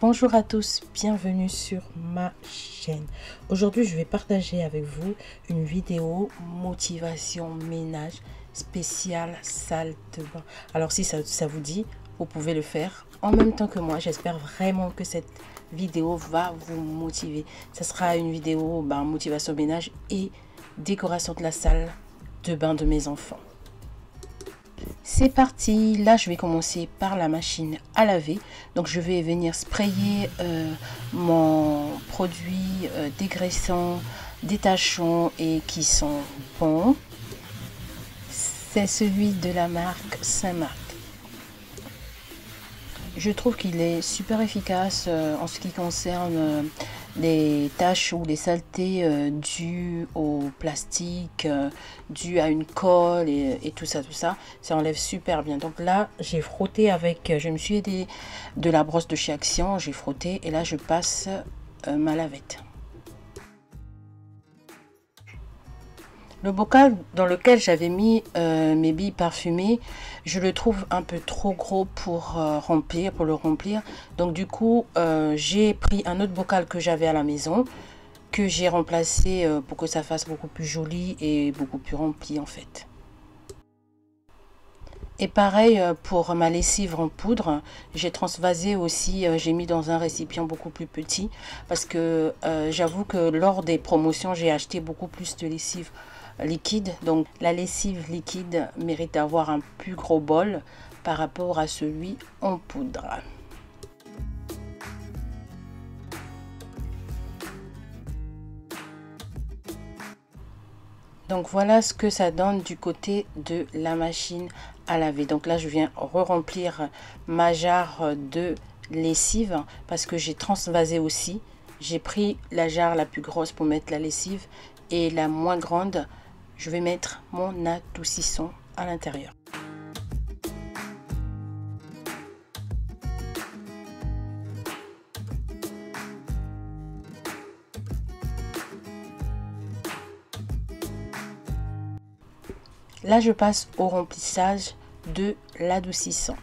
Bonjour à tous, bienvenue sur ma chaîne. Aujourd'hui, je vais partager avec vous une vidéo motivation ménage spéciale salle de bain. Alors si ça vous dit, vous pouvez le faire en même temps que moi. J'espère vraiment que cette vidéo va vous motiver. Ça sera une vidéo motivation ménage et décoration de la salle de bain de mes enfants. C'est parti, là je vais commencer par la machine à laver. Donc je vais venir sprayer mon produit dégraissant, détachant et qui sont bons. C'est celui de la marque Saint-Marc. Je trouve qu'il est super efficace en ce qui concerne les taches ou les saletés dues au plastique, dues à une colle et tout ça, ça enlève super bien. Donc là, j'ai frotté avec, je me suis aidée de la brosse de chez Action, j'ai frotté et là je passe ma lavette. Le bocal dans lequel j'avais mis mes billes parfumées, je le trouve un peu trop gros pour le remplir. Donc du coup, j'ai pris un autre bocal que j'avais à la maison, que j'ai remplacé pour que ça fasse beaucoup plus joli et beaucoup plus rempli en fait. Et pareil pour ma lessive en poudre, j'ai transvasé aussi, j'ai mis dans un récipient beaucoup plus petit parce que j'avoue que lors des promotions, j'ai acheté beaucoup plus de lessive liquide. Donc la lessive liquide mérite d'avoir un plus gros bol par rapport à celui en poudre. Donc voilà ce que ça donne du côté de la machine à laver. Donc là je viens re-remplir ma jarre de lessive parce que j'ai transvasé aussi. J'ai pris la jarre la plus grosse pour mettre la lessive et la moins grande, je vais mettre mon adoucissant à l'intérieur. Là, je passe au remplissage de l'adoucissant.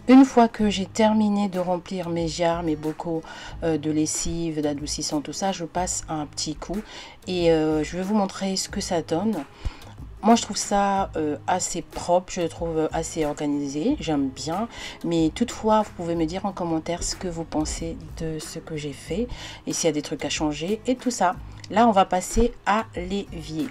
Une fois que j'ai terminé de remplir mes jarres, mes bocaux de lessive, d'adoucissant, tout ça, je passe un petit coup et je vais vous montrer ce que ça donne. Moi, je trouve ça assez propre, je le trouve assez organisé, j'aime bien. Mais toutefois, vous pouvez me dire en commentaire ce que vous pensez de ce que j'ai fait et s'il y a des trucs à changer et tout ça. Là, on va passer à l'évier.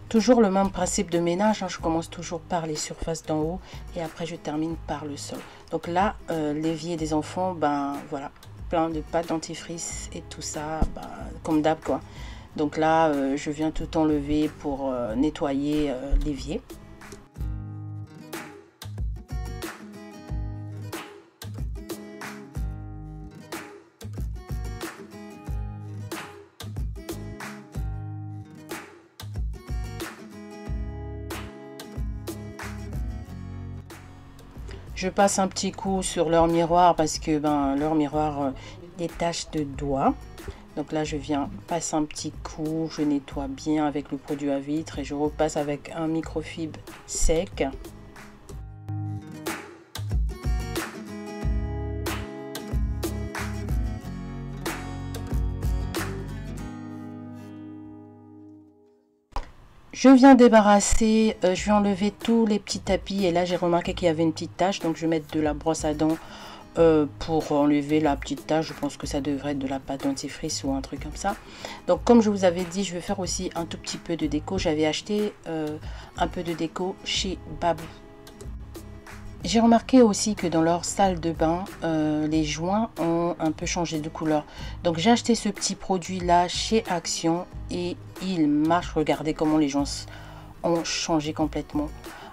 Toujours le même principe de ménage, hein, je commence toujours par les surfaces d'en haut et après je termine par le sol. Donc là, l'évier des enfants, voilà, plein de pâte dentifrice et tout ça, comme d'hab quoi. Donc là, je viens tout enlever pour nettoyer l'évier. Je passe un petit coup sur leur miroir parce que leur miroir des taches de doigts. Donc là je viens passer un petit coup, je nettoie bien avec le produit à vitre et je repasse avec un microfibre sec. Je viens débarrasser, je vais enlever tous les petits tapis et là j'ai remarqué qu'il y avait une petite tache, donc je vais mettre de la brosse à dents pour enlever la petite tache. Je pense que ça devrait être de la pâte dentifrice ou un truc comme ça. Donc comme je vous avais dit, je vais faire aussi un tout petit peu de déco. J'avais acheté un peu de déco chez Babou. J'ai remarqué aussi que dans leur salle de bain, les joints ont un peu changé de couleur. Donc j'ai acheté ce petit produit là chez Action et il marche. Regardez comment les joints ont changé complètement.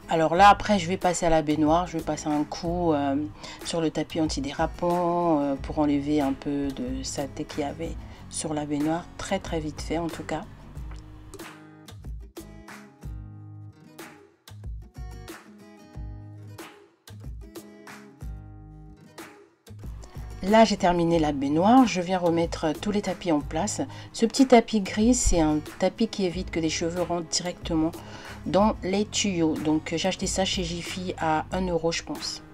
Alors là, après, je vais passer à la baignoire. Je vais passer un coup sur le tapis antidérapant pour enlever un peu de saleté qu'il y avait sur la baignoire. Très très vite fait en tout cas. Là, j'ai terminé la baignoire. Je viens remettre tous les tapis en place. Ce petit tapis gris, c'est un tapis qui évite que les cheveux rentrent directement dans les tuyaux. Donc, j'ai acheté ça chez Jiffy à 1 euro, je pense.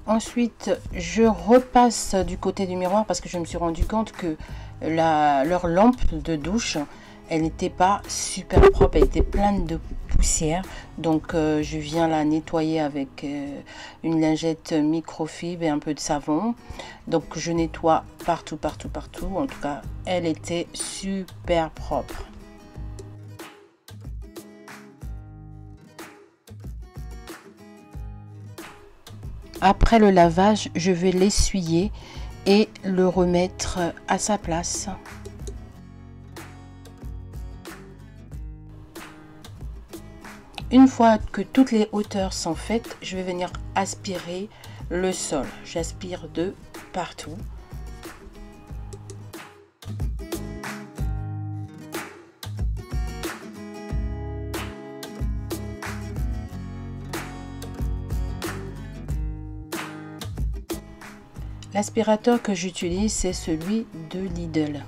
Ensuite, je repasse du côté du miroir parce que je me suis rendu compte que leur lampe de douche, elle n'était pas super propre, elle était pleine de poussière. Donc je viens la nettoyer avec une lingette microfibre et un peu de savon. Donc je nettoie partout, partout, partout. En tout cas, elle était super propre. Après le lavage, je vais l'essuyer et le remettre à sa place. Une fois que toutes les hauteurs sont faites, je vais venir aspirer le sol. J'aspire de partout. L'aspirateur que j'utilise, c'est celui de Lidl.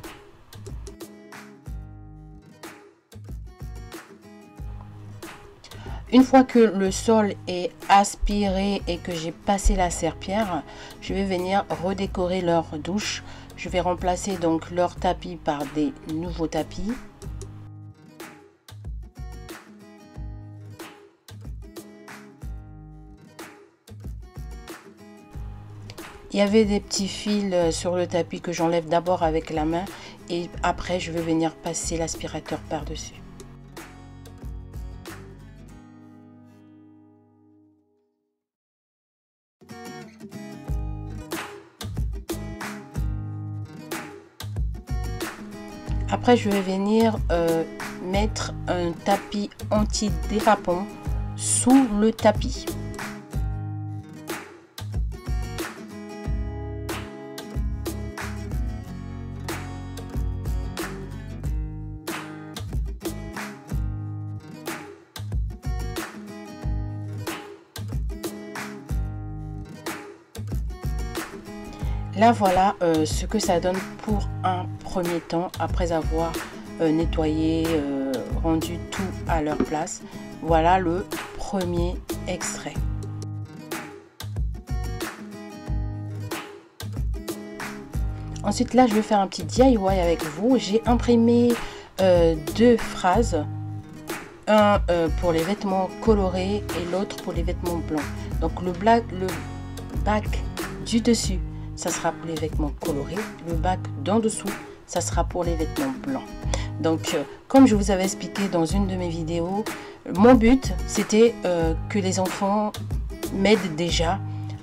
Une fois que le sol est aspiré et que j'ai passé la serpillière, je vais venir redécorer leur douche. Je vais remplacer donc leur tapis par des nouveaux tapis. Il y avait des petits fils sur le tapis que j'enlève d'abord avec la main et après je vais venir passer l'aspirateur par-dessus. Après je vais venir mettre un tapis anti-dérapant sous le tapis. Là voilà ce que ça donne pour un premier temps après avoir nettoyé, rendu tout à leur place. Voilà le premier extrait. Ensuite là je vais faire un petit DIY avec vous. J'ai imprimé deux phrases. Un pour les vêtements colorés et l'autre pour les vêtements blancs. Donc le bac du dessus, ça sera pour les vêtements colorés. Le bac d'en dessous, ça sera pour les vêtements blancs. Donc comme je vous avais expliqué dans une de mes vidéos, mon but c'était que les enfants m'aident déjà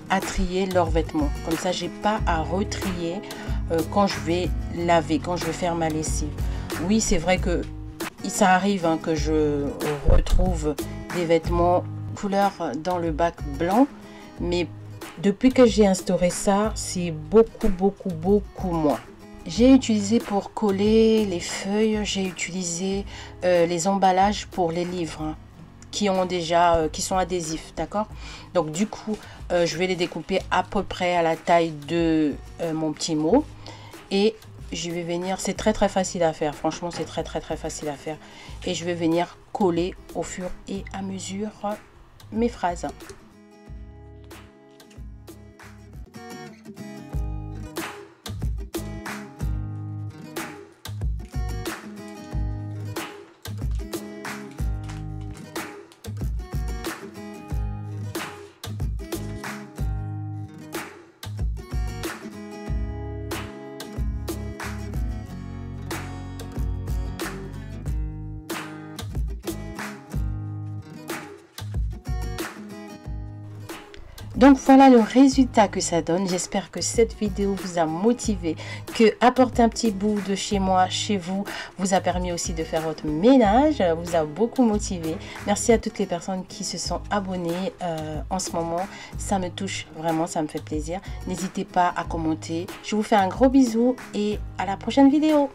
à trier leurs vêtements. Comme ça, j'ai pas à retrier quand je vais laver, quand je vais faire ma lessive. Oui, c'est vrai que ça arrive que je retrouve des vêtements couleur dans le bac blanc, mais depuis que j'ai instauré ça, c'est beaucoup moins. J'ai utilisé pour coller les feuilles, j'ai utilisé les emballages pour les livres qui sont adhésifs, d'accord. Donc du coup, je vais les découper à peu près à la taille de mon petit mot et je vais venir, c'est très facile à faire, franchement c'est très facile à faire, et je vais venir coller au fur et à mesure mes phrases. Donc voilà le résultat que ça donne. J'espère que cette vidéo vous a motivé, que apporter un petit bout de chez moi, chez vous, vous a permis aussi de faire votre ménage, vous a beaucoup motivé. Merci à toutes les personnes qui se sont abonnées en ce moment. Ça me touche vraiment, ça me fait plaisir. N'hésitez pas à commenter. Je vous fais un gros bisou et à la prochaine vidéo.